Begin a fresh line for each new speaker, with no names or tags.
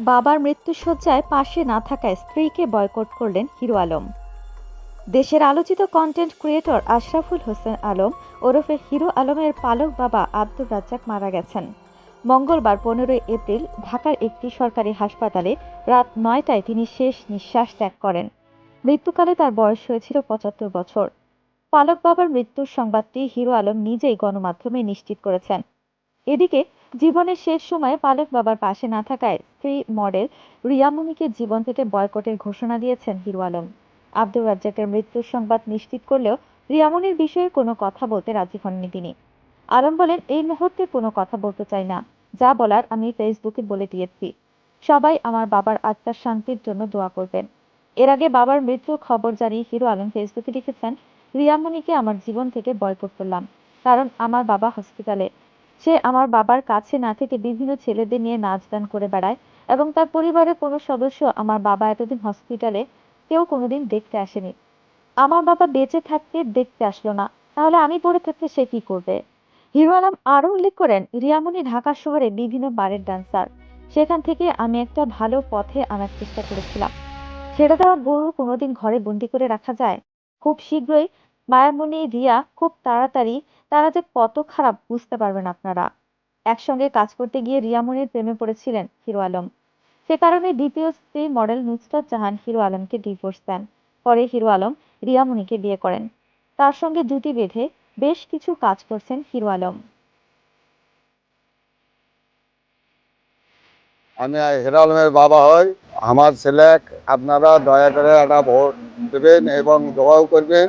বাবার মৃত্যুশয্যায় পাশে না থাকায় স্ত্রীকে বয়কট করলেন হিরো আলম। দেশের আলোচিত কন্টেন্ট ক্রিয়েটর আশরাফুল হোসেন আলম ওরফে হিরো আলমের পালক বাবা আব্দুর রাজ্জাক মারা গেছেন। মঙ্গলবার 15 এপ্রিল ঢাকার একটি সরকারি হাসপাতালে রাত 9টায় তিনি শেষ নিঃশ্বাস ত্যাগ করেন। মৃত্যুকালে তার বয়স হয়েছিল 75 বছর। পালক বাবার মৃত্যুর সংবাদটি হিরো আলম নিজেই গণমাধ্যমে নিশ্চিত করেছেন। এদিকে জীবনের শেষ সময়ে পালক বাবার পাশে না থাকায় স্ত্রী মডেল রিয়ামণিকে জীবন থেকে বয়কটের ঘোষণা দিয়েছেন হিরো আলম। আব্দুর রাজ্জাকের মৃত্যুর সংবাদ নিশ্চিত করলেও রিয়ামণির বিষয়ে কোনো কথা বলতে রাজি হননি তিনি। আলম বলেন, এই মুহূর্তে কোনো কথা বলতে চাই না, যা বলার আমি ফেসবুকে বলে দিয়েছি। সবাই আমার বাবার আত্মার শান্তির জন্য দোয়া করবেন। এর আগে বাবার মৃত্যুর খবর জানিয়ে হিরো আলম ফেসবুকে লিখেছেন, রিয়ামণিকে আমার জীবন থেকে বয়কট করলাম, কারণ আমার বাবা হসপিটালে। সে আমার বাবার কাছে না থেকে বিভিন্ন ছেলেদের নিয়ে নাচ গান করে বেড়ায় এবং তার পরিবারের কোনো সদস্য আমার বাবা এতদিন হসপিটালে কেউ কোনোদিন দেখতে আসেনি। আমার বাবা বেঁচে থাকতে দেখতে আসলো না, তাহলে আমি পড়ে থাকতে সে কি করবে? হিরো আলম আরো উল্লেখ করেন, রিয়ামণি ঢাকা শহরে বিভিন্ন বারের ডান্সার। সেখান থেকে আমি একটা ভালো পথে আনার চেষ্টা করেছিলাম। ছেড়ে দেওয়া গরু কোনোদিন ঘরে বন্দি করে রাখা যায়? খুব শীঘ্রই মায়ামণি, রিয়া খুব তাড়াতাড়ি তারা যে কত খারাপ বুঝতে পারবেন আপনারা। একসঙ্গে কাজ করতে গিয়ে রিয়ামণির প্রেমে পড়েছিলেন হিরো আলম। সে কারণে দ্বিতীয় স্ত্রী মডেল নুসরাত জাহান হিরো আলমকে ডিভোর্স দেন। পরে হিরো আলম রিয়ামণিকে বিয়ে করেন। তার সঙ্গে জুটি বেঁধে বেশ কিছু কাজ করছেন হিরো আলম।
আমি হিরো আলমের বাবা হই। আমার ছেলে, আপনারা দয়া করে একটা ভোট দেবেন এবং দোয়াও করবেন।